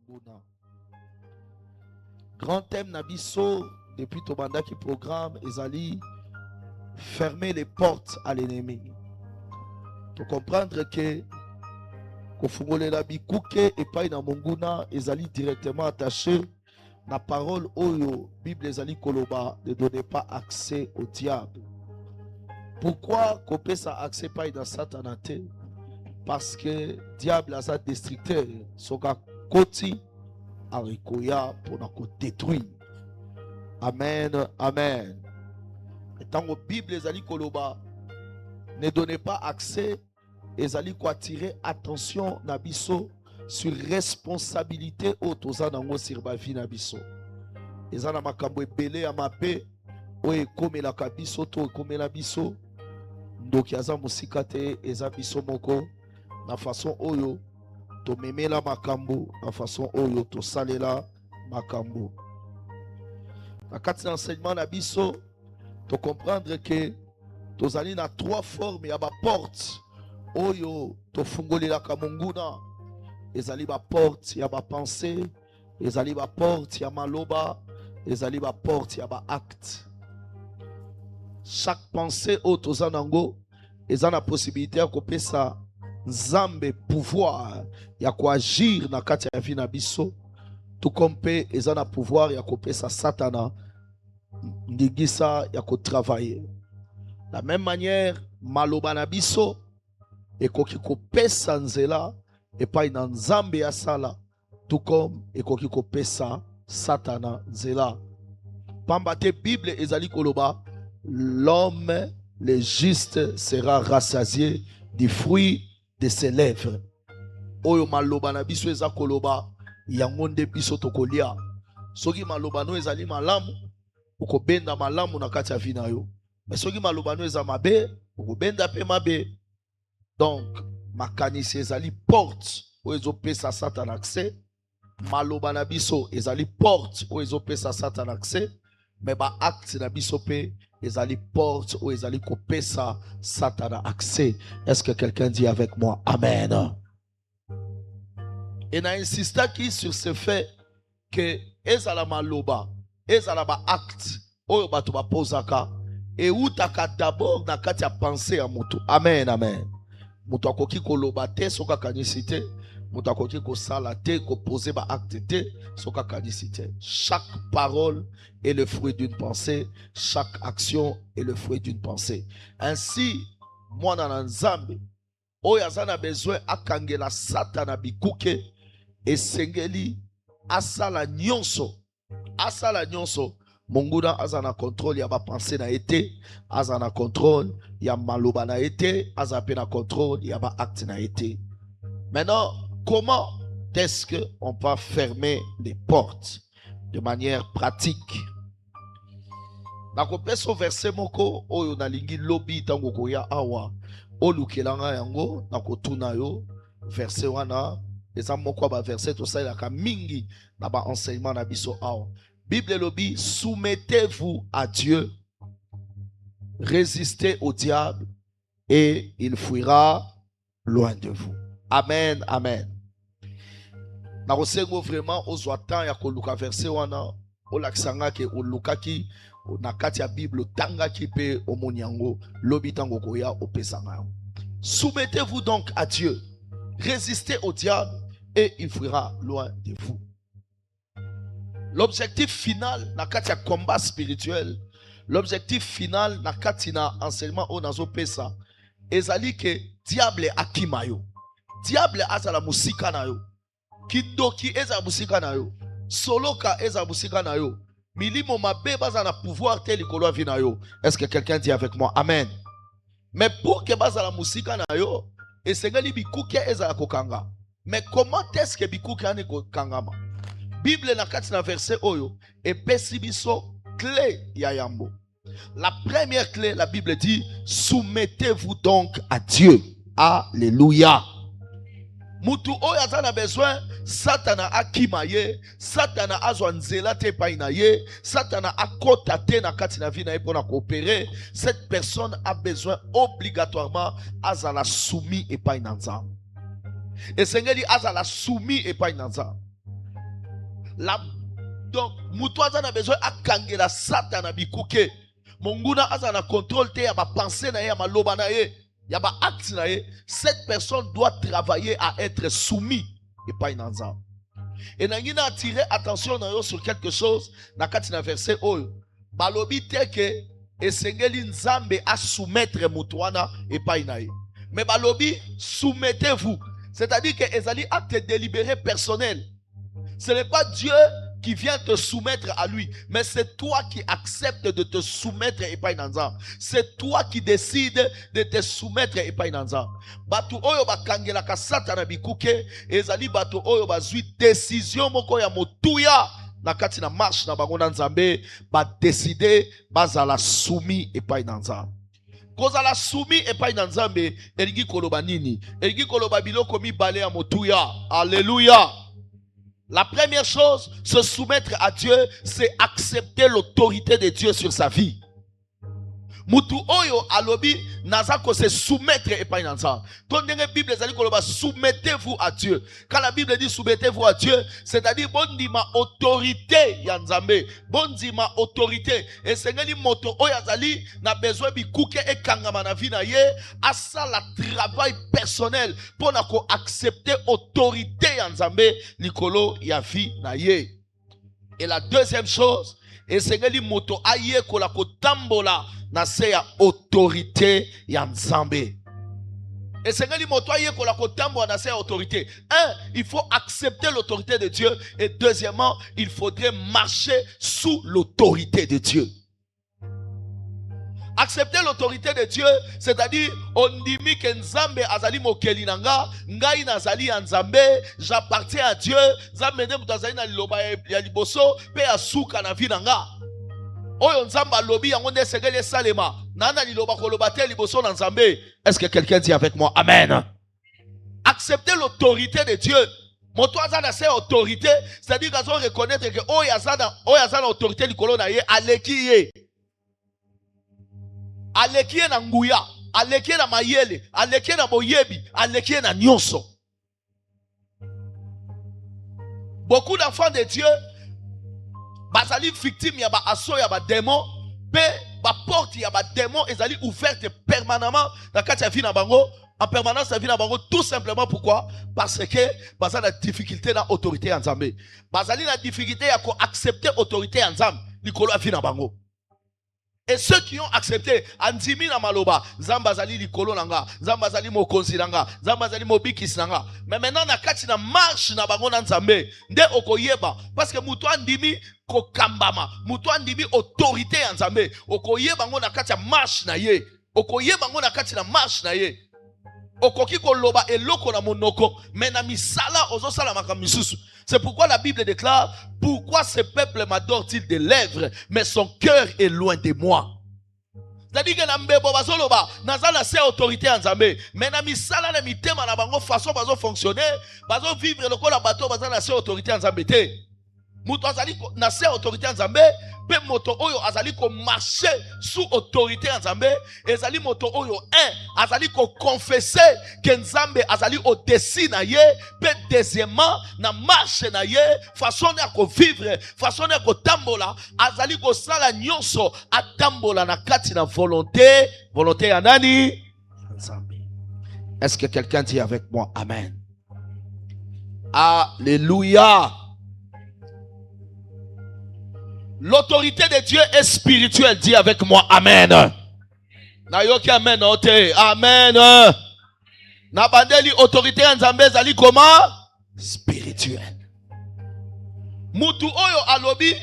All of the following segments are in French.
monguna. Grand thème Nabiso depuis Tobanda qui programme ezali fermer les portes à l'ennemi. Pour comprendre que kofungolela bikuke et pas na monguna ezali directement attaché la parole oyo Bible ezali koloba ne donnez pas accès au diable. Pourquoi kopé ça accès pas dans satanate? Parce que diable a sa destructeur soka koti arikoya pour nous détruire. Amen, amen. Et tant que la Bible ezali koloba ne donnez pas accès, ezali ko attirer attention na biso sur responsabilité otoza nango sur ba vie na biso. Ezana makambo ebele ya mabe oyo ekomelaka biso to ekomela biso ndoki aza mosika te eza biso moko na façon oyo tomemela makambo na façon oyo tosalela makambo. Na kati na enseignement na biso to comprendre que tozali na trois formes ya ba porte oyo tofungolelaka monguna. Ezali ba porte ya ba pensée, ezali ba porte ya maloba, ezali ba porte ya ba acte. Chaque pensée oyo toza nango eza na possibilité ya kopesa nzambe pouvoir ya koagir na kati ya vie na biso, tout comme pe eza na pouvoir ya kopesa satana ndigisa ya kotravailler. La même manière maloba na biso ekoki kopesa nzela epai na nzambe ya sala, tout comme ekoki kopesa satana nzela. Pamba te Bible ezali koloba l'homme le juste sera rassasié du fruit de ses lèvres. Oyo maloba na biso eza koloba yango nde biso tokolia. Soki maloba no ezali malamu okobenda malamu na kati ya vie na yo, mais soki maloba no eza mabe okobenda pe mabe. Donc makanisi ezali porte oyo ezopesa Satan accès, maloba na biso ezali porte oyo ezopesa Satan accès, mais ba acte na biso pe ezali porte oyo ezali kopesa Satan accès. Est-ce que quelqu'un dit avec moi amen? Et na insistaki sur ce fait que ezala maloba ezala ba acte oyo bato bapozaka eutaka d'abord na kati ya pensée ya mutu. Amen, amen. Mutu akoki koloba te soka kanisi te, mutu akoki kosala te koposer ba acte te soka kanisi te. Chaque parole est le fruit d'une pensée, chaque action est le fruit d'une pensée. Ainsi mwana na nzambe oyo aza na besoin akangela satana bikuke esengeli asala nyonso monguna aza na contrôle ya ba pensée na été, aza na contrôle ya maloba na été, aza pe na contrôle ya ba acte na été. Maintenant, comment est-ce que on peut fermer les portes de manière pratique? Na kopeso verset moko oyo na lingi lobi tango koya awa olukelanga yango na kotuna yo verset wana eza moko ba verset to salaka mingi na ba enseignement na biso awa. Bible lobi, soumettez-vous à Dieu, résistez au diable et il fuira loin de vous. Amen, amen. Na kosengo vraiment ozwatan ya koluka verset wana olakisanga ke olukaki na kati ya Bible tangaki pe omonyango lobi tango koya opesanga. Soumettez-vous donc à Dieu, résistez au diable et il fuira loin de vous. L'objectif final na kati ya combat spirituel, l'objectif final na kati na enseignement o nazo pesa ezali ke diable akima yo. Diable azala musika na yo. Kidoki eza musika na yo. Soloka eza musika na yo. Milimo mabe baza na pouvoir te likolo vi na yo. Est-ce que quelqu'un dit avec moi amen? Mais pour que baza la musika na yo, esengeli bikuke eza kokanga. Mais comment est-ce que bikuke ane kokangama? Bible na kati na verset oyo epesi biso clé ya yambo. La première clé, la Bible dit soumettez-vous donc à Dieu. Alléluia. Mutu oyo azana besoin satana akima ye, satana azwa nzela te pa ina ye, satana akota te na kati na vie na ye pona coopérer. Cette personne a besoin obligatoirement azala soumis epai na nzambe. Esengeli azala soumis epai na nzambe. Donc, mutuaza na besoin akangela sata na bikuke. Monguna aza na contrôle te ya ba pensée na ye, ya maloba na ye, ya ba acte na ye. Cette personne doit travailler à être soumis et pas une ensemble. Et nangina attirer attention na yo sur quelque chose na kati na verset oyo. Balobi te ke esengeli nzambe a soumettre mutuana et pas inaye. Mais balobi soumettez-vous. C'est-à-dire que ezali acte délibéré personnel. Ce n'est pas Dieu qui vient te soumettre à lui, mais c'est toi qui acceptes de te soumettre et pas inanza. C'est toi qui décides de te soumettre et pas inanza. Batu oyo bakangela kasata na bikuke ezali batu oyo bazui décision moko ya motuya na kati na marche na bango na nzambe ba décider bazala soumis et pas inanza. Kozala soumis et pas inanza me eligi koloba nini? Eligi koloba biloko mibale ya motuya. Alléluia. La première chose, se soumettre à Dieu, c'est accepter l'autorité de Dieu sur sa vie. Mutu oyo alobi nazako se soumettre et pas inanza. Ton Bible ezali koloba soumettez-vous à Dieu. Quand la Bible dit soumettez-vous à Dieu, c'est-à-dire bondima autorité ya Nzambe, bondima autorité. Et sengeli moto oyo azali na besoin bikuke e kangama na vie na ye, asa la travail personnel pour na ko accepter autorité ya Nzambe likolo ya vie na ye. Et la deuxième chose, et sengeli moto aye kola ko tambola na se ya autorité ya Nzambe. Et sengeli moto aye kola ko tambola na se ya autorité. Un, il faut accepter l'autorité de Dieu. Et deuxièmement, il faudrait marcher sous l'autorité de Dieu. Accepter l'autorité de Dieu, c'est-à-dire on dit que Nzambe azali mokeli nanga, ngai nazali ya Nzambe, j'appartiens à Dieu, Nzambe ne mutazali na liloba ya liboso, pe asuka na vie nanga. Oyo Nzamba lobi yango nde segele salema, nana liloba koloba te liboso na Nzambe. Est-ce que quelqu'un dit avec moi amen? Accepter l'autorité de Dieu. Moto azana se autorité, c'est-à-dire qu'on reconnaître que oyazana autorité likolo na ye aleki ye. Alekie na nguya, alekie na mayele, alekie na boyebi, alekie na nyonso. Beaucoup d'enfants de Dieu bazali victime ya ba asso ya ba démon, pe ba porte ya ba démon ezali ouverte permanemment dans kati ya vie na bango, en permanence la vie na bango, tout simplement pourquoi? Parce que bazali la difficulté na autorité ya Nzambe. Bazali la difficulté ya ko accepter autorité ya Nzambe likolo ya vie na bango. Et ceux qui ont accepté, andimi na maloba, zambazali likolo nanga, zambazali mokonzi nanga, zambazali mobikis nanga. Mais maintenant na kati na marche na bango na Nzambe, nde okoyeba parce que mutu andimi ko kambama, mutu andimi autorité ya Nzambe, okoyeba ngo na kati ya marche na ye, okoyeba ngo na kati na marche na ye. Okoki ko loba eloko na monoko, mais na misala ozo sala makamisusu. C'est pourquoi la Bible déclare, pourquoi ce peuple m'adore-t-il des lèvres, mais son cœur est loin de moi. C'est-à-dire que na mbebo bazoloba, nazala se autorité en Nzambe, mais na misala na mitema na bango façon bazo fonctionner, bazo vivre lokola bato bazala se autorité en Nzambe te. Muto azali na se autorité en Nzambe, pe moto oyo azali ko marcher sous autorité en Nzambe, ezali moto oyo azali ko confesser que Nzambe azali au-dessus na ye, pe deuxièmement na marche na ye, façon na ko vivre, façon na ko tambola, azali ko sala nyonso atambola na kati na volonté ya nani? Nzambe. Est-ce que quelqu'un dit avec moi amen? Alléluia. L'autorité de Dieu est spirituelle. Dis avec moi amen. Nayoki amen ote. Amen. Na bandeli autorité en Nzambe zali comment? Spirituelle. Mutu oyo alobi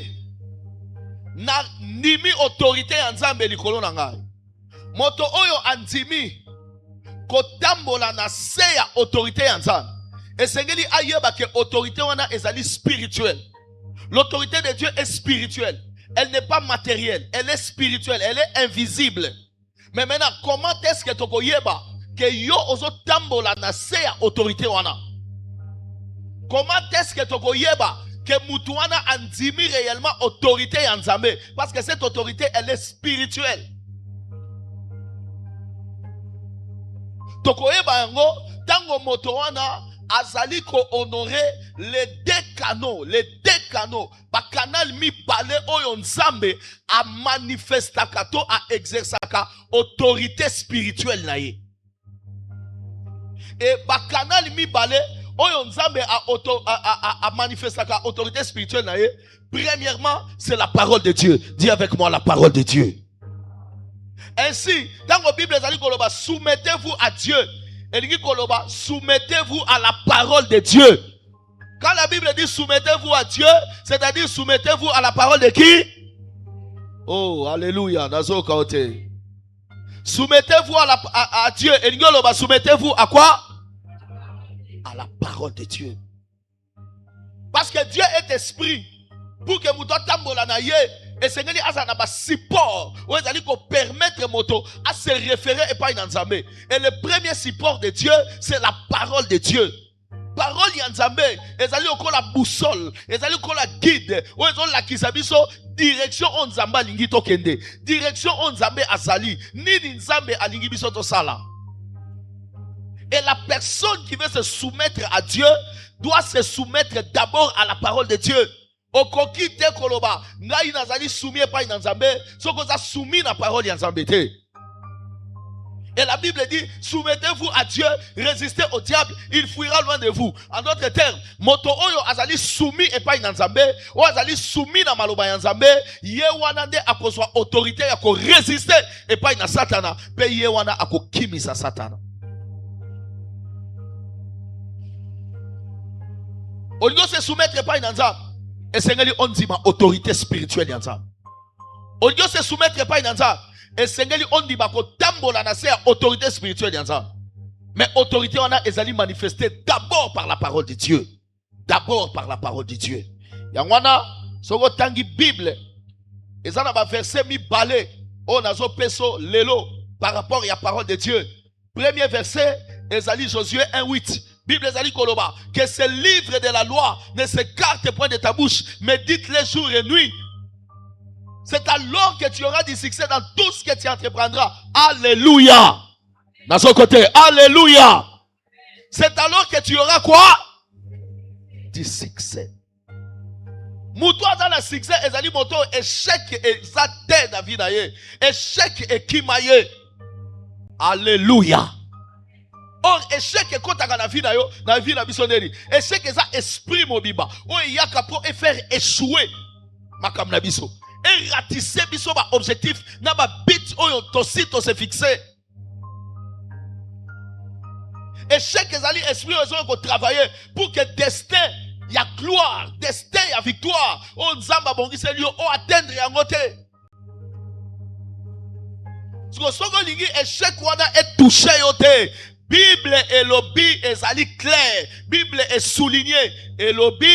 na nimi autorité en Nzambe likolo na ngai. Moto oyo andimi kotambola na se ya autorité en Nzambe. Esengeli ayeba ke autorité wana ezali spirituelle. L'autorité de Dieu est spirituelle. Elle n'est pas matérielle. Elle est spirituelle. Elle est invisible. Mais maintenant, comment est-ce que toko yeba que yo ozo tambola na se ya autorité wana? Comment est-ce que toko yeba que mutu wana andimi réellement autorité ya Nzambe? Parce que cette autorité, elle est spirituelle. Toko yeba yango tango moto wana azali ko honorer les deux canaux canaux, ba canal mi balé oyo nzambe a manifestaka to a exerçaka autorité spirituelle na ye. Et ba canal mi balé oyo nzambe a manifestaka autorité spirituelle na ye. Premièrement, c'est la parole de Dieu. Dis avec moi la parole de Dieu. Ainsi, dans la Bible, soumettez-vous à Dieu. Soumettez-vous à la parole de Dieu. Quand la Bible dit soumettez-vous à Dieu, c'est-à-dire soumettez-vous à la parole de qui? Oh, alléluia. Soumettez-vous à Dieu. Soumettez-vous à quoi? À la parole de Dieu. Parce que Dieu est esprit. Pour que vous tambola na ye et Seigneur azana ba support ou ezali ko permettre moto à se référer et pas nzambe. Et le premier support de Dieu, c'est la parole de Dieu. Parole ya nzambe ezali okola boussole, ezali okola guide, ou ezali la kisabiso direction on nzamba lingi to kende, direction on nzambe azali, ni nzambe alingi biso to sala. Et la personne qui veut se soumettre à Dieu doit se soumettre d'abord à la parole de Dieu. Okoki te koloba ngai nazali soumis pa nzambe soko za soumis na parole ya nzambe te. Et la Bible dit soumettez-vous à Dieu, résistez au diable, il fuira loin de vous. En d'autres termes, moto oyo azali soumis et pas nzambe o azali soumis na maloba ya nzambe ye wana nde akozwa autorité ya ko résister et pas na satana pe ye wana akokimisa satana. On doit se soumettre pas nzambe. Et Seigneur, on dit ma autorité spirituelle yanza. On dit se soumettre pas yanza. Et Seigneur, on dit ma tambola na c'est autorité spirituelle yanza. Mais autorité on a ezali manifesté d'abord par la parole de Dieu. D'abord par la parole de Dieu. Yangwana soko tangi Bible. Ezana ba verset mi balé. On a zo peso lelo par rapport à la parole de Dieu. Premier verset ezali Josué 1:8. Bible ezali koloba que ce livre de la loi ne s'écarte point de ta bouche, mais dites-les jour et nuit. C'est alors que tu auras du succès dans tout ce que tu entreprendras. Alléluia. Dans son côté, alléluia. C'est alors que tu auras quoi? Du succès. Moutoua dans le succès, ezali moto échec et ça t'aide à vie naye. Échec et kimaye. Alléluia. Or, échec et quand tu as la vie na vie na bisoneri. Échec et ça esprit mobiba. O yaka pour faire échouer makam na biso. Et ratisser biso ba objectif na ba bit oyo tosito se fixer. Échec ezali esprit oyo ko travailler pour que destin ya gloire, destin ya victoire on nzamba bongisa liyo o atteindre yango te. Soko lingi échec wana est touché yo te. Bible et lobby ezali clair. Bible est souligné. Et lobby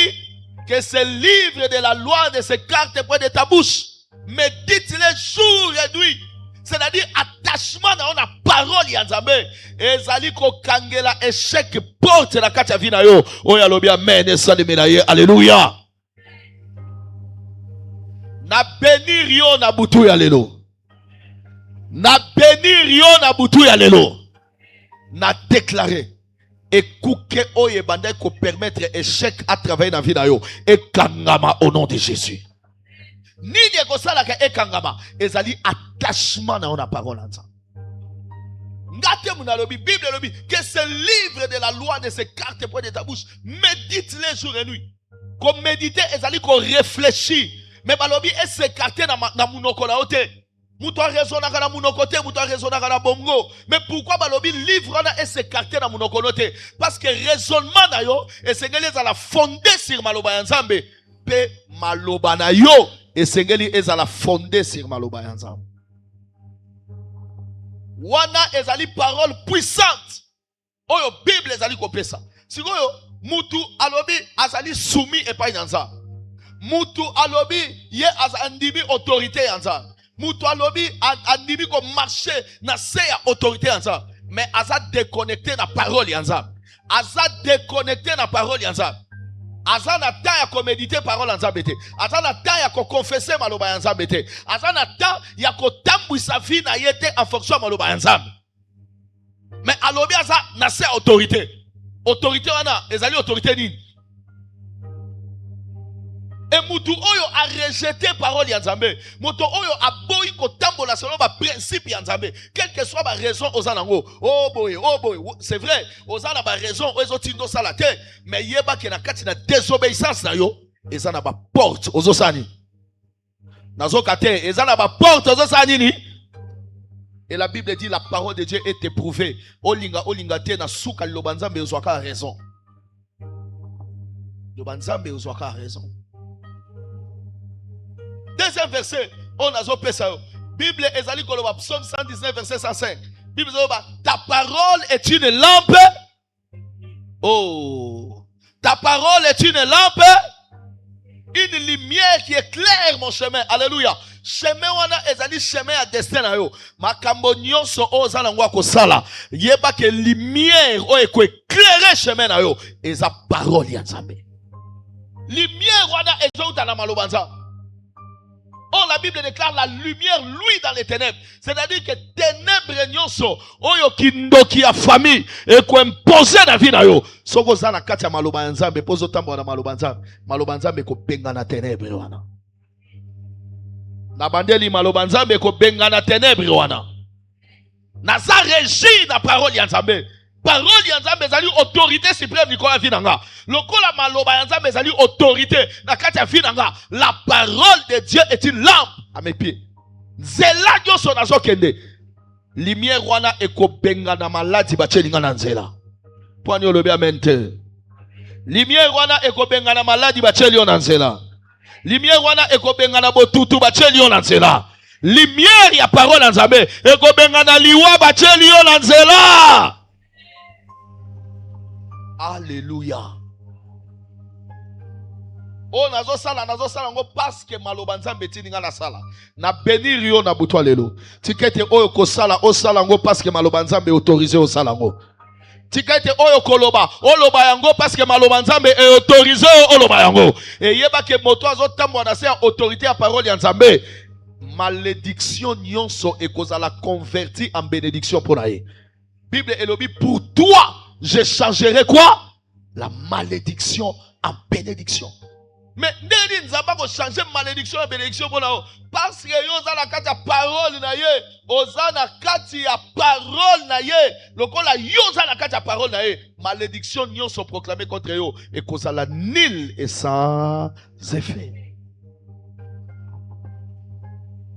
que ce livre de la loi ne s'écarte point de ta bouche. Mais dites-les jour et nuit. C'est-à-dire attachement dans la parole yanzambe. Ezali ko kangela échec porte la katia vina yo. Oya lobby amen et ça de médaille. Alléluia. Na bénir yo na butu ya lelo. Na bénir yo na butu ya lelo. N'a déclaré et kouke oye bandai ko permettre échec à travailler dans la vie d'ayo et kangama au nom de Jésus. Ni ko sala ka e kangama ezali attachement na ona parole anza. Ngate muna lobi Bible lobi que ce livre de la loi ne s'écarte point de ta bouche, médite les jours et nuit. Comme méditer ezali ko réfléchir mais balobi et s'écarter na munoko na ote. Moutoua raisonnaka na munokote, moutoua raisonnaka na bongo. Mais pourquoi balobi livre na et s'écarter na munokote? Parce que raisonnement na yo et sengeli ezala fondé sur maloba ya nzambe. Pe maloba na yo et sengeli ezala fondé sur maloba ya nzambe. Wana ezali parole puissante. Oyo Bible ezali kopesa. Sikoyo mutu alobi azali soumis et pas nzambe. Mutu alobi ye azandimi autorité ya nzambe. Moutoua lobi andimi ko marcher na se ya autorité yanza. Mais aza déconnecté na parole yanza. Aza déconnecté na parole yanza. Aza na ta ya ko méditer parole yanza bete. Aza na ta ya ko confesser maloba yanza bete. Aza na ta ya ko tambwisa vie na yete en fonction maloba yanza. Mais alobi aza na se autorité. Autorité wana ezali autorité nini? mutu oyo a rejeté parole ya Nzambe, mutu oyo a boyi kotambola selon ba principe ya Nzambe, quelle que soit ba raison ozanango. Oh boy, c'est vrai, ozana ba raison ozo tindo sala te, mais yeba ke na kati na désobéissance na yo, ezana ba porte ozosani. Nazo kate, ezana ba porte ozosani ni. Et la Bible dit la parole de Dieu est éprouvée. Olinga te na suka lobanzambe ozwaka raison. Lobanzambe ozwaka raison. Deuxième verset, on a zo pesa yo. Bible ezali koloba psaume 119 verset 105. Bible zoba ta parole est une lampe. Oh, ta parole est une lampe, une lumière qui éclaire mon chemin. Alléluia. Chemin wana ezali chemin à destin na yo. Makambo nyonso ozala ngwa ko sala. Yeba ke lumière o eko éclairer chemin na yo. Eza parole ya Nzambe. Lumière wana ezouta na malobanza. Oh, la Bible déclare la lumière lui dans les ténèbres. C'est-à-dire que ténèbres nyonso oyo kindoki ya famille eko imposer na vie na yo. Soko zana kati ya maloba Nzambe pozo tambo na maloba Nzambe. Maloba Nzambe ko benga na ténèbres wana. Na bandeli maloba Nzambe ko benga na ténèbres wana. Na sa régie na parole ya Nzambe. Parole ya Nzambe ezali autorité suprême nikola vie nanga. Lokola maloba ya Nzambe ezali autorité na kati ya vie nanga. La parole de Dieu est une lampe à mes pieds. Nzela nyoso nazo kende. Lumière wana eko benga na maladi bachelinga na nzela. Pwani olobi amen te. Lumière wana eko benga na maladi bacheli na nzela. Lumière wana eko benga na botutu bacheli na nzela. Lumière ya parole ya Nzambe eko benga na liwa bacheli na nzela. Alléluia. Oh, nazo sala ngo parce que maloba Nzambe tininga na sala. Na bénir yo na butwa lelo. Tikete oyo ko sala o sala ngo parce que maloba Nzambe autorisé o sala ngo. Tikete oyo koloba, oloba yango parce que maloba Nzambe est autorisé oloba yango. Et yeba ke moto azo tambo na se autorité à parole ya Nzambe. Malédiction nyonso ekozala converti en bénédiction pour nae. Bible elobi pour toi je changerai quoi? La malédiction en bénédiction. Mais Neni Nzamba ko changer malédiction en bénédiction pour nous. Parce que yo za na kati ya parole na ye, oza na kati ya parole na ye. Lokola yo za na kati ya parole na ye, malédiction nyon sont proclamées contre yo et cause la nil et sans effet.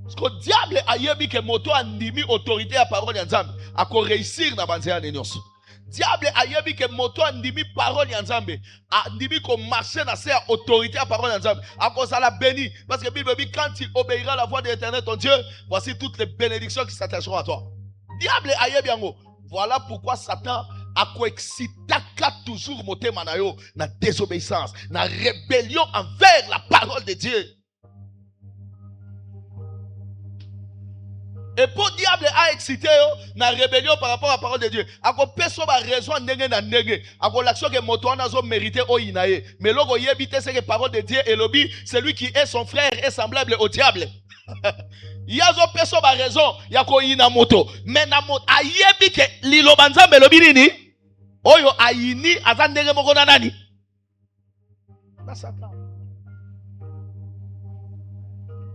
Parce que le diable a yebi que moto andimi autorité à parole ya Nzambe a ko réussir na banzea nyonso. Diable a yebi que moto andimi parole ya Nzambe andimi ko marcher na sa autorité à parole ya Nzambe a cause la béni parce que la Bible dit quand il obéira à la voix de l'Éternel ton Dieu, voici toutes les bénédictions qui s'attacheront à toi. Diable a yebi yango. Voilà pourquoi Satan a ko excitaka toujours motema na yo na désobéissance, na rébellion envers la parole de Dieu. Et pour diable a excité na rébellion par rapport à la parole de Dieu. Ako peso ba raison ndenge na ndenge. Ako l'action que moto na zo mérité o inaye. Mais logo yebite c'est que parole de Dieu et lobi celui qui est son frère est semblable au diable. Yazo peso ba raison yako ina moto. Mais na moto ayebi ke liloba Nzambe lobi nini? Oyo ayini azandenge moko na nani? Na Satan.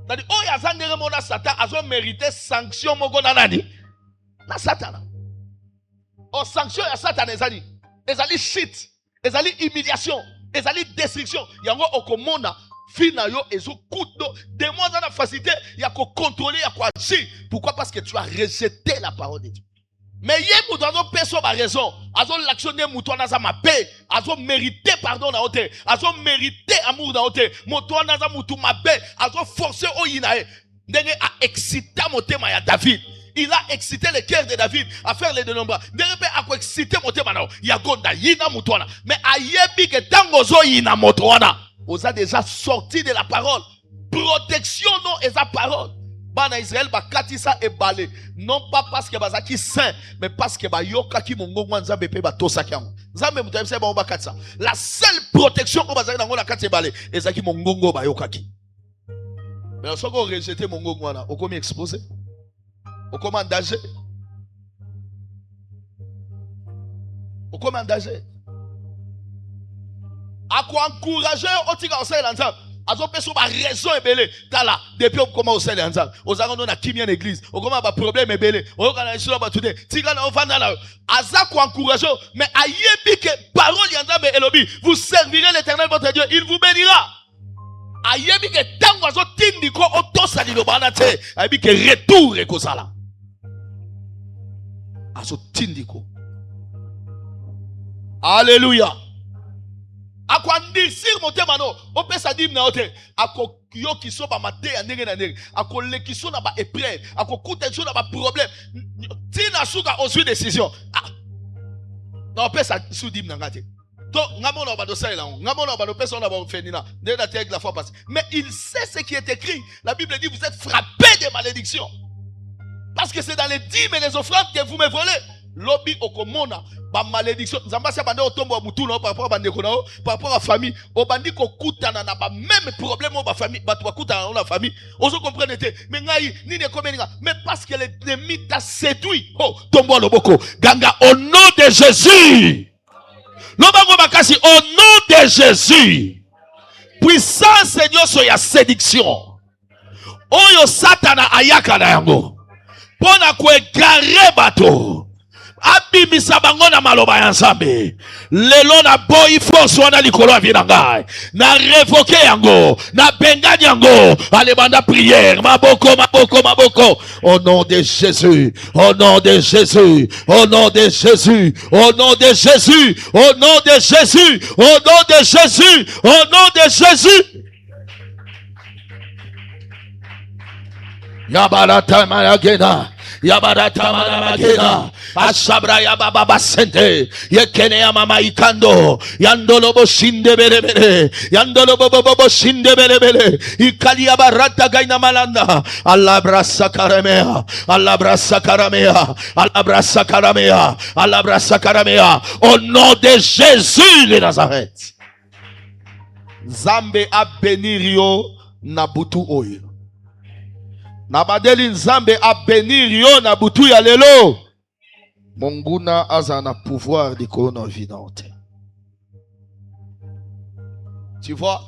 C'est-à-dire, oh, ya zandere mona Satan, azo mérité sanction moko na nani? Na Satan. Oh, sanction ya Satan ezali. Ezali shit. Ezali humiliation. Ezali destruction. Yango okomona fina yo ezo kudo. Démon dans la facilité, ya ko contrôler, ya ko agir. Pourquoi? Parce que tu as rejeté la parole de Dieu. Mais yé moutou azo peso ba raison. Azo l'actionner moutou na za ma paix. Azo mérité pardon na ote. Azo mérité amour na ote. Moutou na za moutou ma paix. Azo forcé o yinae. Ndenge a excité motema ya David. Il a excité le cœur de David à faire les dénombrés. Ndenge a ko excité motema na ya gonda yina moutou na. Mais a yebi ke tango zo yina moutou na. Oza déjà sorti de la parole. Protection non et sa parole. Bana Israël ba katisa e balé non pas parce que bazaki saint mais parce que ba yoka ki mongongo Nzambe pe ba tosaki yango Nzambe mutayebisa ba katisa la seule protection ko bazaki nango na kati e balé ezaki mongongo ba yokaki mais soko rejeter mongongo wana okomi exposé okomi en danger ako encourager otika osala Nzambe azo peso ba raison ebele tala depuis on commence au sel ensemble aux arons na kimia l'église on commence ba problème ebele on kana silo ba today tika na ofanda na aza ko encourager mais ayebi que parole ensemble elobi vous servirez l'Éternel votre Dieu il vous bénira ayebi que tango azo tindi ko otosa li lobana te ayebi que retour e ko sala azo tindi ko alléluia akwandisir motema no opesa dim na ote akoyo kiso ba mate ya ndenge na ndenge akolekiso na ba épreuve akokuta so na ba problème tina suka osu décision na opesa su dim na ngate to ngamo na ba dosela la ngamo na ba opesa na ba fenina ndenge na teg la fois passée mais il sait ce qui est écrit. La Bible dit vous êtes frappés de malédiction parce que c'est dans les dîmes et les offrandes que vous me volez. Lobby okomona ba malédiction nzamba sia bande otombo mutu na par rapport à bandeko na par rapport à famille o bandi ko kutana na ba même problème o ba famille ba to kutana na famille ozo comprendre te mais ngai ni ne komeninga mais parce que l'ennemi t'a séduit oh tombo loboko ganga au nom de Jésus lobango bakasi au nom de Jésus puissance Seigneur so ya séduction oyo satana ayaka na yango pona ko égarer bato abimisa bango na maloba ya nzambe lelo na boyi force wana likolo ya ngai na révoquer yango na bengani yango alebanda prière maboko maboko maboko au nom de Jésus au nom de Jésus au nom de Jésus au nom de Jésus au nom de Jésus au nom de Jésus au nom de Jésus yabarata malagena yabarata malagena asabra yababa basente yekene ya mama ikando yandolo bo shinde bele yandolo bobo shinde bele ikali yabarata gaina malanda alabrasa karamea alabrasa karamea alabrasa karamea alabrasa karamea au nom de Jésus de Nazareth. Zambe a bénir yo na butu oyo nabadeli nzambe a bénir yo na butu ya lelo monguna aza na pouvoir de corona vidante. Tu vois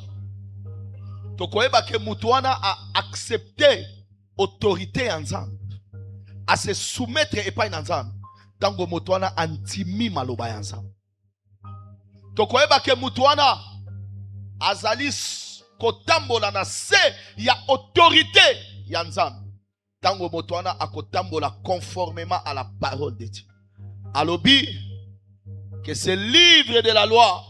tokoyeba ke mutu wana a accepté autorité ya nzambe a se soumettre epai na nzambe tango mutu wana antimi maloba ya nzambe tokoyeba ke mutu wana azali kotambola na se ya autorité ya nzambe tango moto wana akotambola conformément à la parole de Dieu. Alobi que ce livre de la loi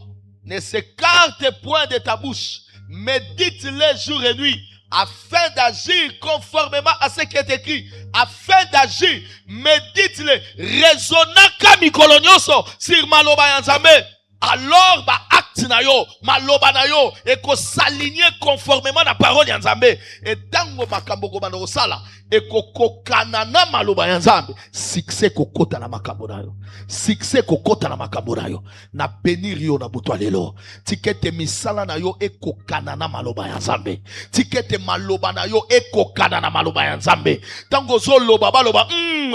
ne s'écarte point de ta bouche, médite-le jour et nuit afin d'agir conformément à ce qui est écrit, afin d'agir, médite-le, raisonna kamikolo nyonso sur maloba ya nzambe. Alors ba acte na yo maloba na yo et ko s'aligner conformément à la parole ya nzambe et tango makambo ko bando sala et ko kokana na maloba ya nzambe succès ko kota na makambo na yo succès ko kota na makambo na yo na bénir yo na buto lelo tikete misala na yo e kokana na maloba ya nzambe tikete maloba na yo e kokana na maloba ya nzambe tango zo loba baloba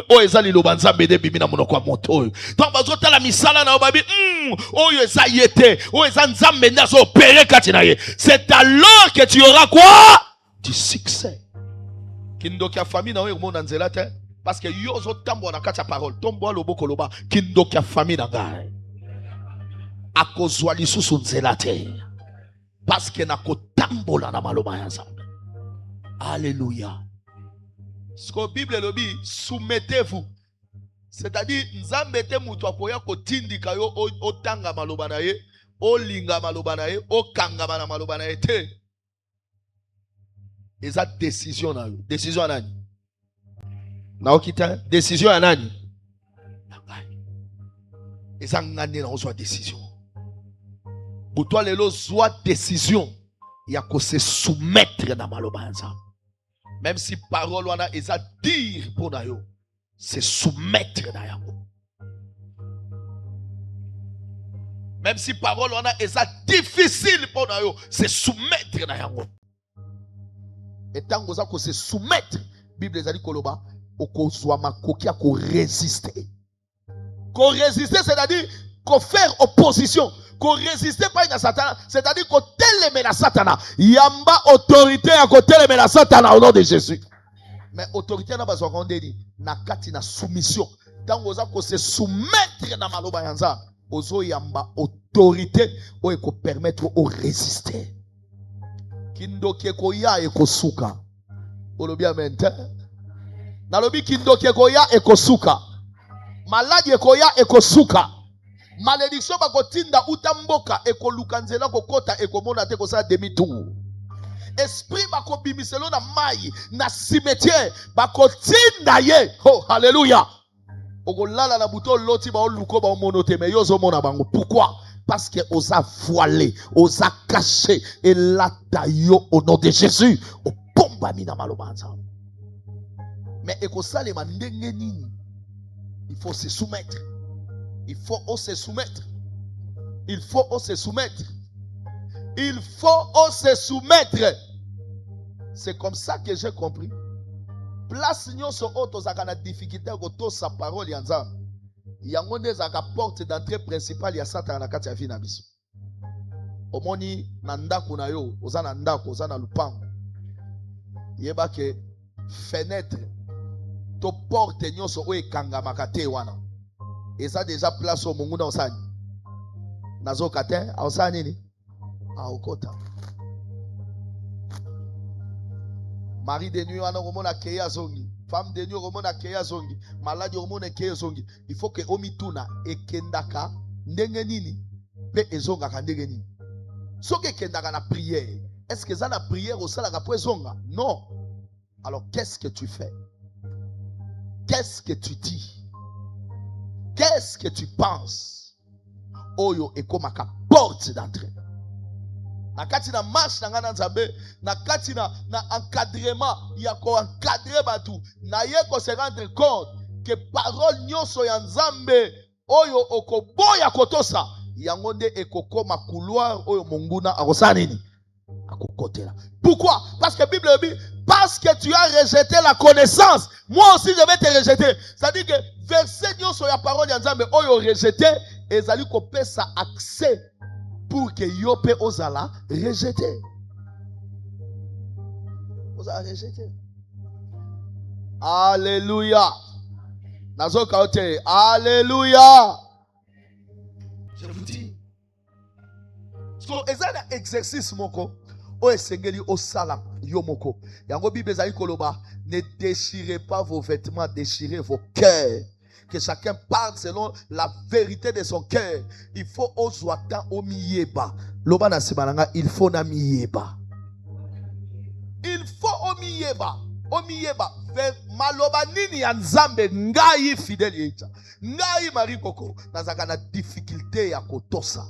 o ezali loba nzambe de bimina monoko ya moto oyo tango bazo tala misala na yo babi oyo eza yete oyo eza nzambe ndazo opérer kati na ye c'est alors que tu auras quoi du succès kindoki ya famille na oyo mona nzela te parce que yo zo tambo na kati ya parole tombo loboko loba kindoki ya famille na ngai akozwa lisusu nzela te parce que na kotambola na maloba ya nzambe. Alléluia. Ce que Bible lobi soumettez-vous. C'est-à-dire nzambe te mutu akoya kotindika yo otanga maloba na ye olinga maloba na ye okanga na maloba na ye te. Eza décision na yo. Décision nani? Na okita décision nani? Eza ngande na ozwa décision. Butwa lelo zwa décision ya ko se soumettre na maloba nzambe. Même si parole wana eza dire pour na yo, se soumettre na yango. Même si parole wana eza difficile pour na yo, se soumettre na yango. Et tant que ça se soumettre, Bible ezali koloba okozwa makoki ya ko résister. Ko résister c'est-à-dire qu'on faire opposition, qu'on résiste pas à Satan, c'est-à-dire qu'on téléme la Satana. Yamba autorité à côté de la Satana au nom de Jésus. Mais autorité n'a pas besoin de na kati na soumission. Tant qu'on se soumettre na maloba yanza, ozo yamba autorité ou eko permettre au résister. Kindo keko ya eko suka. Olobi amen. Nalobi kindo keko ya eko suka. Maladi eko ya eko suka. Malédiction bakotinda utamboka eko lukanzela kokota eko mona te kosa demi tour. Esprit bako bimiselo na mai na cimetière bakotinda ye. Oh hallelujah. Ogolala na buto loti ba oluko ba monote me yozo mona bango. Pourquoi? Parce que osa voilé, osa caché et la tayo au nom de Jésus. O pomba mina malobanza. Mais eko sale mandenge nini? Il faut se soumettre. Il faut se soumettre. Il faut se soumettre. Il faut se soumettre. C'est comme ça que j'ai compris. Place nyonso oto zaka na difficulté ko sa parole ya nzambe. Yango nde zaka porte d'entrée principale ya Satan na kati ya vie na biso. Omoni na ndako na yo, oza na ndako, oza na lupango. Yeba ke fenêtre to porte nyonso o ekangamaka te wana. Eza déjà place au munguna osani. Nazo kate, osani nini? Aokota. Mari de nuit wana romona keya zongi. Femme de nuit romona keya zongi. Malade romona keya zongi. Il faut que omituna ekendaka ndenge nini pe ezonga ka ndenge nini. Soki ekendaka na prière. Est-ce que ça na prière au salaka po ezonga? Non. Alors qu'est-ce que tu fais? Qu'est-ce que tu dis? Qu'est-ce que tu penses? Oyo ekomaka porte d'entrée. Na kati na marche na ngana nzambe, na kati na encadrement ya ko encadrer batu, na ye ko se rendre compte que parole nyonso ya nzambe oyo okoboya kotosa yango nde ekokoma couloir oyo monguna akosala nini akokotela. Pourquoi? Parce que Bible dit parce que tu as rejeté la connaissance, moi aussi je vais te rejeter. C'est-à-dire que verset nyonso ya parole ya nzambe oyo rejeté ezali kopesa accès pour que yope ozala rejeté. Ozala rejeté. Alléluia. Nazo kaote. Alléluia. Je vous dis. So ezala exercice moko o esengeli osala yo moko. Yango Bible ezali koloba ne déchirez pas vos vêtements, déchirez vos cœurs. Que chacun parle selon la vérité de son cœur. Il faut oswata omiyeba. Loba na simananga, il faut na miyeba. Il faut omiyeba. Omiyeba. Maloba nini ya nzambe ngai fidèle yecha. Ngai Marie Coco. Nazaka na difficulté ya kotosa.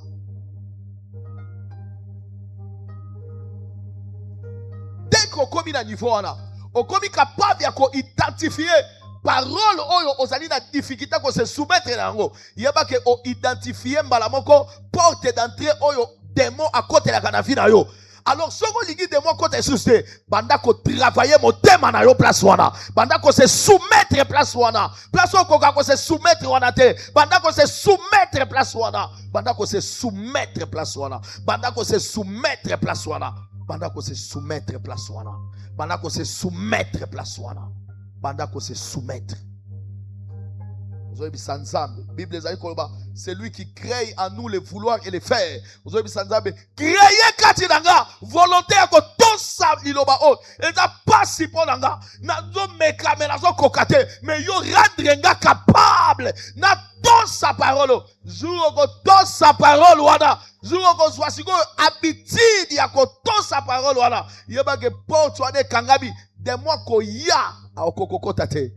Dès qu'on komi na niveau wana, on komi capable ya ko identifier parole oyo ozali na difficulté ko se soumettre nango. Yeba ke o identifier mbala moko porte d'entrée oyo démon à côté la kanafi na yo. Alors soko ligi démon côté susté banda ko travailler motema na yo place wana. Banda ko se soumettre place wana. Place oko ko se soumettre wana te. Banda ko se soumettre place wana. Banda ko se soumettre place wana. Banda ko se soumettre place wana. Banda ko se soumettre place wana. Banda ko se soumettre place wana. Banda ko se soumettre. Vous avez dit Bible c'est lui qui crée en nous le vouloir et le faire. Vous avez dit créer katinanga volonté à tout ça iloba on. Et ça passe si pour nanga. Nazo mekame nazo kokate mais yo rendre nga capable na tout sa parole. Jour ko tout sa parole wana. Jour ko swasiko habitude ya ko tout sa parole wana. Yeba ke porte wana kangabi de moi ko ya akokokota te.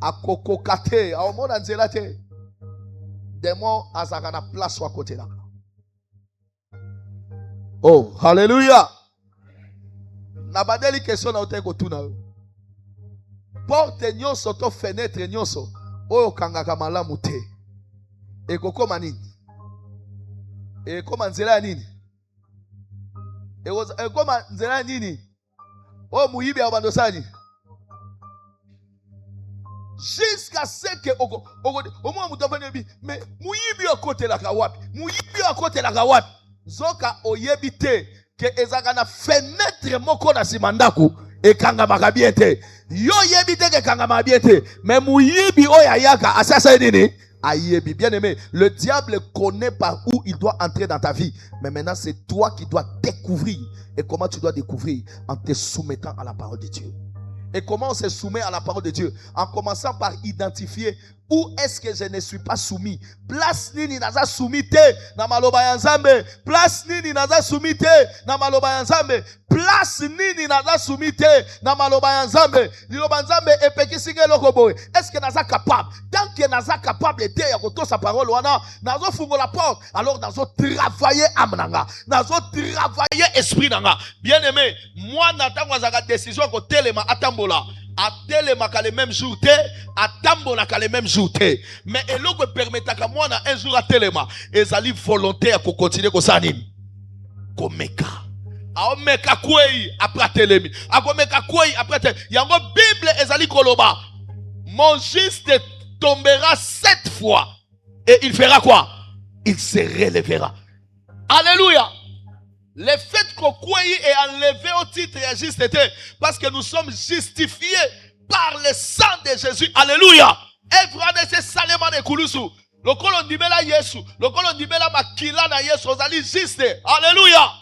Akokokate aomona nzela te. Démon azaka na place wa côté là. Oh, hallelujah. Na badeli question na oteko tuna. Porte nyonso to fenêtre nyonso oyo kangaka malamu te. Ekokoma nini? Ekoma nzela ya nini? Ekoma nzela ya nini? Oh muyibi abandosani. jusqu'à ce que au moins mutavani mais muyibi okote la kawapi muyibi okote la kawapi zoka oyebite que ezaka na fenêtre moko na simandaku ekanga makabiete yo yebite ke kanga mabiete mais muyibi oyayaka asasa nini ayebi. Bien aimé, le diable connaît par où il doit entrer dans ta vie, mais maintenant c'est toi qui dois découvrir. Et comment tu dois découvrir? En te soumettant à la parole de Dieu. Et comment on se soumet à la parole de Dieu? En commençant par identifier où est-ce que je ne suis pas soumis. Place nini naza soumite na maloba ya Nzambe. Place nini naza soumite na maloba ya Nzambe. Place nini naza soumite na maloba ya Nzambe. Liloba Nzambe epekisi ngeloko boye. Est-ce que naza capable? Tant que naza capable de ya koto sa parole wana, nazo fungo la porte. Alors nazo travailler amnanga. Nazo travailler esprit nanga. Bien aimé, moi natango zaka décision ko telema atambola. Atelema ka le même jour te, atambola ka le même jour te. Mais eloko permettra ka moi na un jour atelema, ezali volonté à ko continuer ko sanini. Ko meka. A meka kwei après telemi. A ko meka kwei après telemi. Yango Bible ezali koloba. Mon juste tombera 7 fois et il fera quoi? Il se relèvera. Alléluia. Le fait qu'on croie est enlevé au titre et juste été parce que nous sommes justifiés par le sang de Jésus. Alléluia. Evra de ce salement de kulusu. Le colon dibela Yesu. Le colon dibela makila na Yesu. Ozali juste. Alléluia.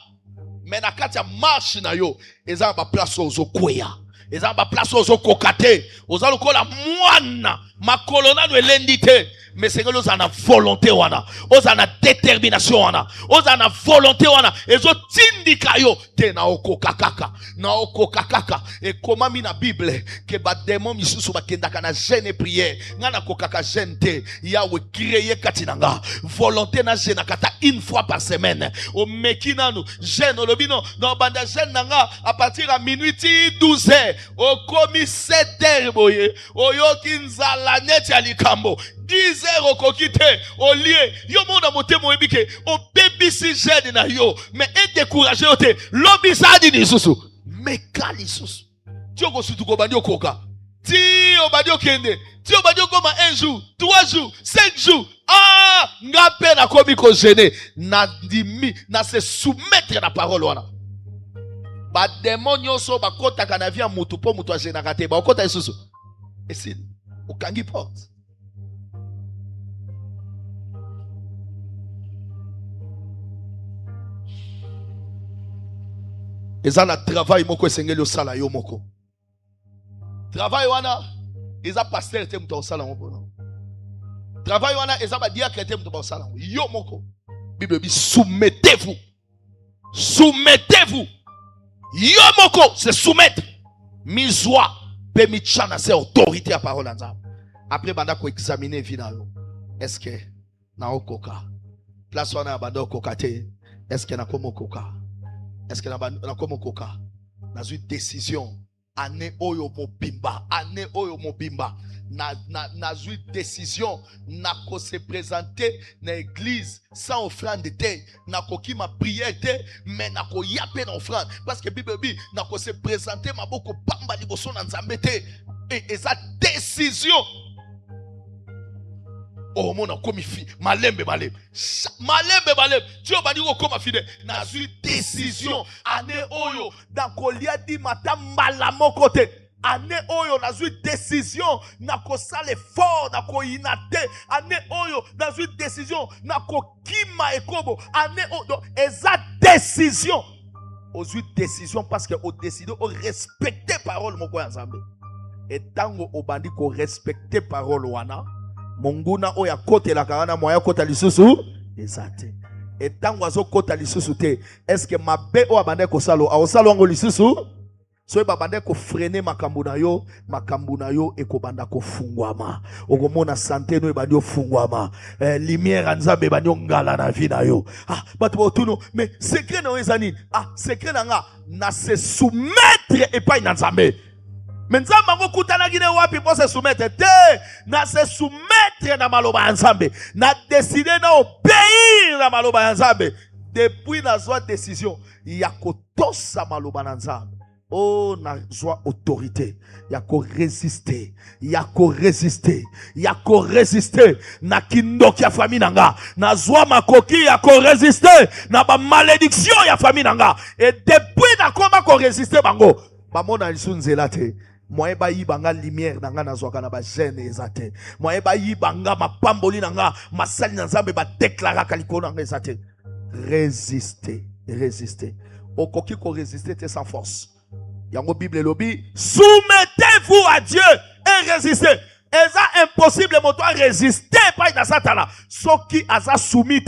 Mais na katia marche na yo. Eza ba place ozo kweya. Eza ba place ozo kokate. Ozalo kola mwana. Makolona no elendite. Mais c'est que nous avons volonté wana, nous avons détermination wana, nous avons volonté wana, et nous tindika yo te na okokakaka, na okokakaka. Et comment mi na Bible que ba démon misusu ba kendaka na jeûne et prière, ngana kokaka jeûne te, Yahweh créé katinanga, volonté na jeûne kata une fois par semaine. O mekina nous jeûne lobino, no banda jeûne nanga à partir à minuit 12h, au komi 7h boye, o yokinzala net ya likambo. 10 heures au kokite au lieu yo mona motemo ebike o bebisi jeune na yo mais et décourager ote lobisadi ni susu mekali susu ti o sutu ko bandi okoka ti o bandi okende ti o bandi okoma 1 jour 3 jours 5 jours ah ngape na komi ko gêner na dimi na se soumettre na parole wana ba démon so ba kota kana via mutu po mutu agena kate ba kota susu esi o kangi porte. Eza na travail moko esengeli osala yo moko. Travail wana eza pasteur te muto osala moko. Travail wana eza ba diacre te muto osala yo moko. Bible dit soumettez-vous. Soumettez-vous. Yo moko se soumettre. Mizwa pe michana c'est autorité à parole nzambe. Après banda ko examiner vie na yo. Est-ce que na okoka? Place wana banda okoka te. Est-ce que na komo koka? Est-ce que na komo koka? Na une décision année oyo mobimba, année oyo mobimba. Na une décision na ko se présenter na église sans offrande te, na ko ki ma prière te, mais na ko yape na offrande parce que Bible dit na ko se présenter maboko pamba liboso na Nzambe te et sa décision. Oh mon komi fi malembe malembe tu o bandi ko koma fide na une décision année oyo na ko lia di matambala moko te. Année oyo na une décision na ko sale fort na ko inate année oyo na une décision na ko kima ekobo année oyo eza décision aux une décision parce que au décider au respecter parole moko ya Nzambe et tango obandi ko respecter parole wana monguna oya kote la kana moya kota lisusu ezate et tango azo kota lisusu te est-ce que mabe o abande ko salo a osalo ngo lisusu so ba bande ko freiner makambo na yo e ko banda ko fungwama okomona santé no e bandi ofungwama lumière Nzambe bandi ngala na vie na yo ah bato botuno mais secret na ezani ah secret na se soumettre et pas na Nzambe. Mais Nzambe ngo kutana gine wapi pour se soumettre te na se soumettre na maloba ya Nzambe na décider na obéir na maloba ya Nzambe depuis na zwa décision ya kotosa maloba na Nzambe Oh, nazwa autorité. Yako résister. Yako résister. Yako résister. Na kindoki ya famille nanga. Nazwa makoki yako résister. Na ba malédiction ya famille nanga. Et depuis na koma ko résister bango. Ba mona lisunzela te. Moi ba yibanga lumière nanga nazwaka na ba gêne ezate. Moi ba yibanga mapamboli nanga masali na Nzambe ba déclarer kaliko nanga ezate. Résister, résister. Okoki ko résister te sans force. Yango Bible lobby, soumettez-vous à Dieu et résistez. Et ça impossible moto résister pas dans Satan. Ceux qui a soumis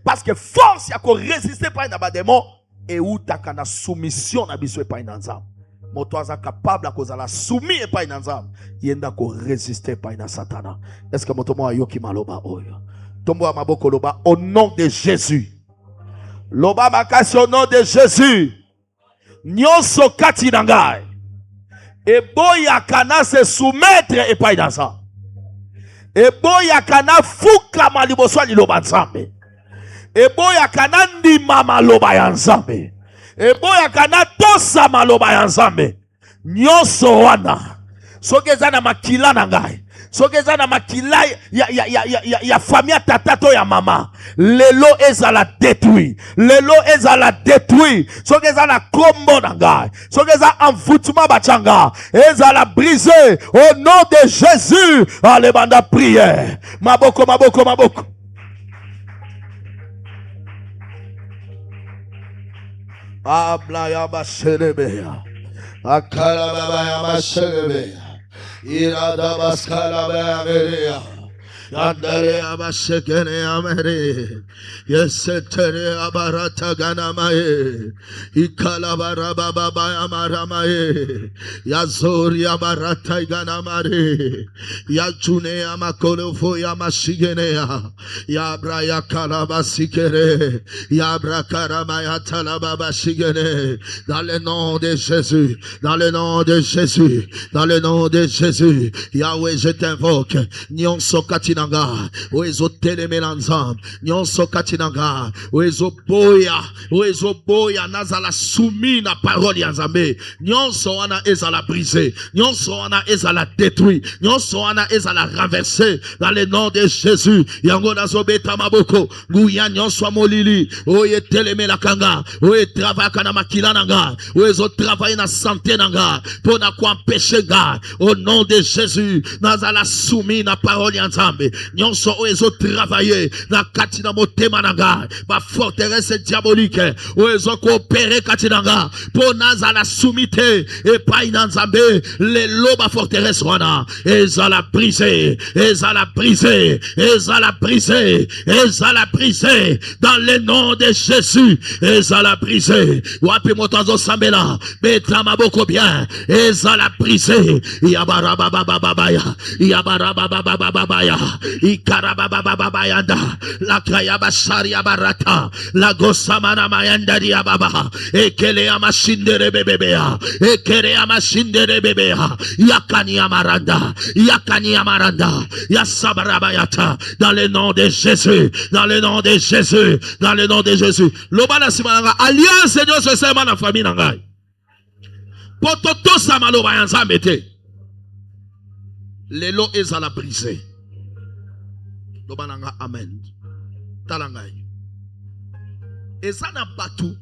parce que force ya ko résister pas dans ba démon et ou ta kana soumission na biso pas dans ça. Moto aza capable à cause la soumis et pas dans ça. Yenda ko résister pas dans Satan. Est-ce que moto mo ayoki maloba oyo? Tombo maboko loba au nom de Jésus. Loba makasi au nom de Jésus. Nyonso kati nangai. Et boya kana se soumettre et pas dans ça. Et boya kana fuka maliboso liloba nzambe. Et boya kana ndima maloba ya nzambe. Et boya kana tosa maloba ya nzambe. Nyonso wana. Soki eza na makila nangai. Soki eza na makila ya famille tatato ya mama. Lelo ezala détruit. Lelo ezala détruit. Soki eza na kombo nangai. Soki eza envoûtement bachanga. Ezala brisé au nom de Jésus. Allez banda prière. Maboko maboko maboko. Abla ya bashelebea. Akala baba ya bashelebea. Irada baskala beameria. Yandere abashekene amere. Yesetere abarata ganamae. Ikala baraba baba amaramae. Yazori abarata ganamare. Yajune amakolofo yamashigenea. Yabra yakala basikere. Yabra karamaya talababa shigene. Dans le nom de Jésus. Dans le nom de Jésus. Dans le nom de Jésus. Yahweh, je t'invoque. Nyonso katinanga. Oezo telemelanzam. Nyonso katinanga. Oezo boya nazala soumi na parole ya Nzambe. Nyonso wana ezala brisé. Nyonso wana ezala détruit. Nyonso wana ezala renversé. Dans le nom de Jésus. Yango nazobeta maboko. Nguya nyonso molili. Oye telemela kanga. Oye travail kana makila nanga. Oezo travail na santé nanga. Pona ko empêcher ga. Au nom de Jésus, nazala soumi na parole ya Nzambe. Nyonso oezo travailler na kati na motema nanga. Ba forteresse diabolique. Oezo coopérer kati nanga. Po nazala soumité et pas na Nzambe. Le loba forteresse wana. Ezala brisé. Ezala brisé. Ezala brisé. Ezala brisé. Dans le nom de Jésus. Ezala brisé. Wapi motazo sambela. Beta maboko bien. Ezala brisé. Yabarababababaya. Yabarababababaya. Ikarababababaya. La krayaba sharia barata. La gosamana mayanda diababa. Ekele amashindere bebebea. Ekele amashindere bebea. Yakani amaranda. Yakani amaranda. Yasabarabayata. Dans le nom de Jésus. Dans le nom de Jésus. Dans le nom de Jésus. Lobana simananga. Alliance Seigneur se sema na famille nangai. Pototo samaloba yanzambe te. Lelo ezala brisé. Lobananga amen. Talangai. Ezana batu.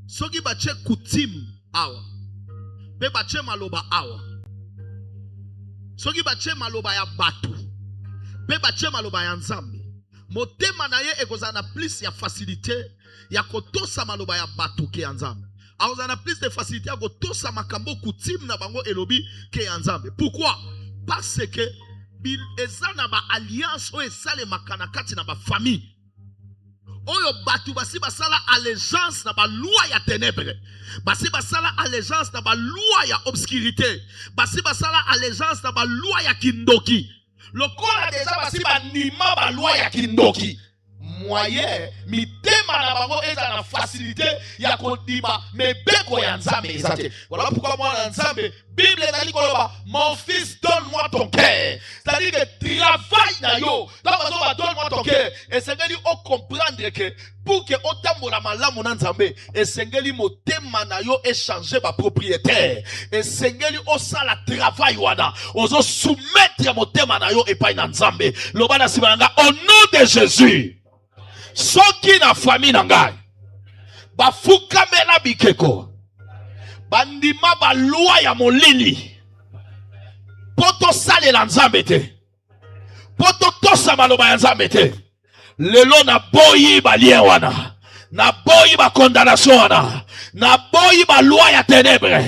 Soki bache kutim awa. Be bache maloba awa. Soki bache maloba ya batu. Be bache maloba ya nzambe. Motema na ye ekozana plus ya facilité ya kotosa maloba ya batu ke ya nzambe. Aozana plus de facilité ya kotosa makambo kutim na bango elobi ke ya nzambe. Pourquoi? Parce que bil ezana ba alliance o esale makana kati na ba famille. Oyo batu basi basala allégeance na ba loi ya ténèbres. Basi basala allégeance na ba loi ya obscurité. Basi basala allégeance na ba loi ya kindoki. Lokola déjà basi ba nima ba loi ya kindoki. moyen mitema na bango eza na facilité ya kondima mebeko ya nzambe eza te. Voilà pourquoi moi na nzambe Bible ezali koloba mon fils donne-moi ton cœur, c'est-à-dire que travaille na yo donc donne-moi ton cœur. Esengeli o comprendre que pour que otambola malamu na nzambe esengeli motema na yo échanger ba propriétaire, esengeli o sala travail wana ozo soumettre motema na yo epai na nzambe loba na sibalanga au nom de Jésus. Soki na famille na ngai bafukamela bikeko bandima ba loi ya molili poto salela nzambe te, poto tosa maloba ya nzambe te, lelo na boyi ba lien wana, na boyi ba condamnation wana, na boyi ba loi ya ténèbres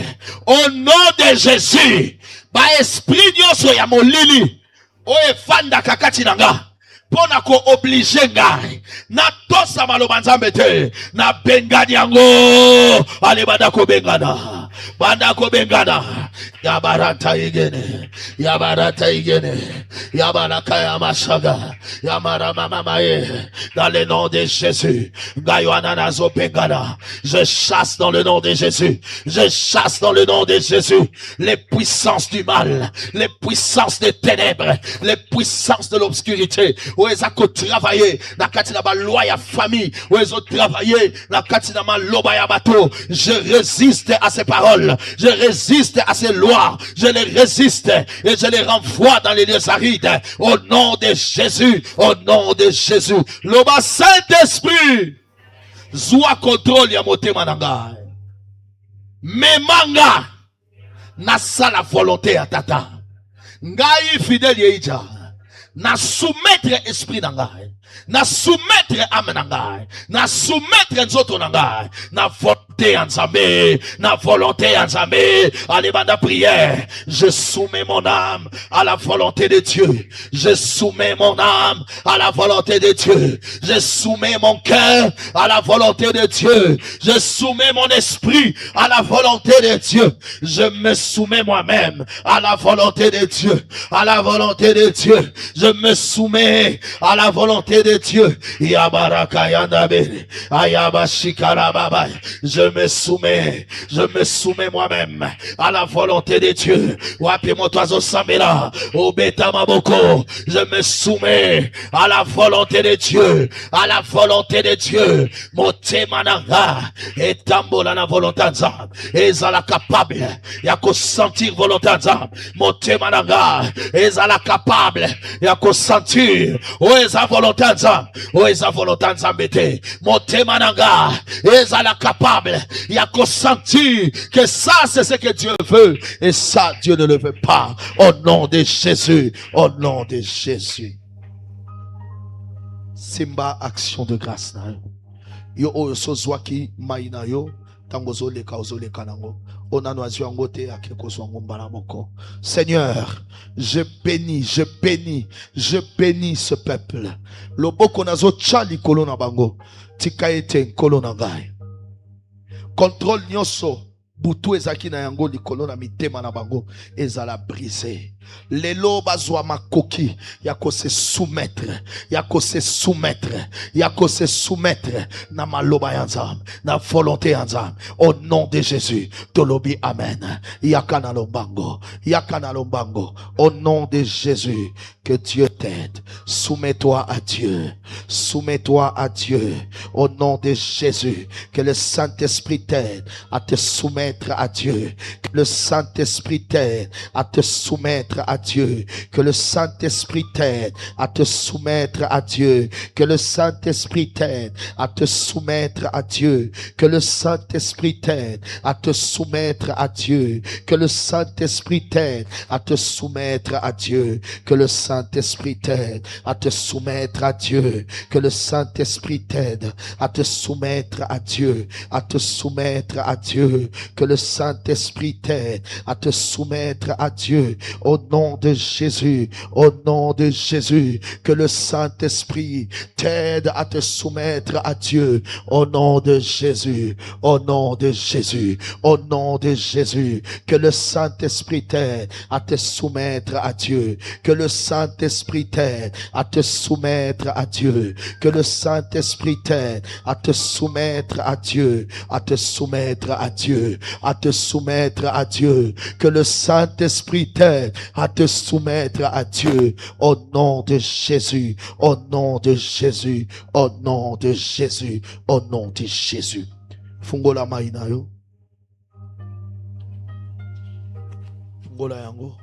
au nom de Jésus. Ba esprit nyonso ya molili o efanda kakati na nga pona ko oblige ngai na tosa maloba nzambe te, na bengani yango ale badako bengana, bandako bengana yabarata igene, yabarata igene, yabaraka ya masaga, yamara mama maye, dans le nom de Jésus. Gayoana nazo bengana, je chasse dans le nom de Jésus, je chasse dans le nom de Jésus les puissances du mal, les puissances des ténèbres, les puissances de l'obscurité. Où ils ont travaillé na kati na ba loi ya famille, où ils ont travaillé na kati na ma loba ya bateau. Je résiste à ces paroles, je résiste à ces lois, je les résiste et je les renvoie dans les lieux arides au nom de Jésus, au nom de Jésus. Loba Saint-Esprit zwa contrôle ya motema na ngai, memanga na sala volonté ya tata ngai fidèle yeija, na soumettre esprit na ngai, na soumettre âme na ngai, na soumettre nzoto na ngai, na volonté ya nzambe, na volonté ya nzambe. Allez, banda prière, je soumets mon âme à la volonté de Dieu, je soumets mon âme à la volonté de Dieu, je soumets mon cœur à la volonté de Dieu, je soumets mon esprit à la volonté de Dieu, je me soumets moi-même à la volonté de Dieu, à la volonté de Dieu, je me soumets à la volonté de Dieu. Je me soumets moi-même à la volonté de Dieu. Je me soumets à la volonté de Dieu, à la volonté de Dieu. Motema nanga etambola na volonté nzambe ezala capable ya ko sentir volonté nzambe. Motema nanga ezala capable ya ko sentir o eza volonté nzambe, o eza volonté nzambe te. Motema nanga ezala capable ya ko sentir que ça c'est ce que Dieu veut et ça Dieu ne le veut pas. Au nom de Jésus, au nom de Jésus. Simba action de grâce na yo oyo sozwaki mai na yo tango ozoleka nango onano azwi yango te ake kozwa yango mbala moko. Seigneur, je bénis ce peuple. Loboko nazo tcha likolo na bango tika ete nkolo na ngai contrôle nyonso butu ezaki na yango likolo na mitema na bango ezala brisé. Lelo bazwa makoki yako se soumettre, yako se soumettre na maloba ya nzambe, na volonté ya nzambe. Au nom de Jésus, tolobi amen. Yakana lombango, au nom de Jésus, que Dieu t'aide. Soumets-toi à Dieu, au nom de Jésus, que le Saint-Esprit t'aide à te soumettre à Dieu, que le Saint-Esprit t'aide à te soumettre à Dieu, que le Saint-Esprit t'aide à te soumettre à Dieu, que le Saint-Esprit t'aide à te soumettre à Dieu, que le Saint-Esprit t'aide à te soumettre à Dieu, que le Saint-Esprit t'aide à te soumettre à Dieu, que le Saint-Esprit t'aide à te soumettre à Dieu, que le Saint-Esprit t'aide à te soumettre à Dieu, à te soumettre à Dieu, que le Saint-Esprit t'aide à te soumettre à Dieu. Au nom de Jésus, au nom de Jésus, que le Saint-Esprit t'aide à te soumettre à Dieu, au nom de Jésus, au nom de Jésus, au nom de Jésus, que le Saint-Esprit t'aide à te soumettre à Dieu, que le Saint-Esprit t'aide à te soumettre à Dieu, que le Saint-Esprit t'aide à te soumettre à Dieu, à te soumettre à Dieu, à te soumettre à Dieu, que le Saint-Esprit t'aide à te soumettre à Dieu, au nom de Jésus, au nom de Jésus, au nom de Jésus, au nom de Jésus. Fungola maina yo. Fungola yango.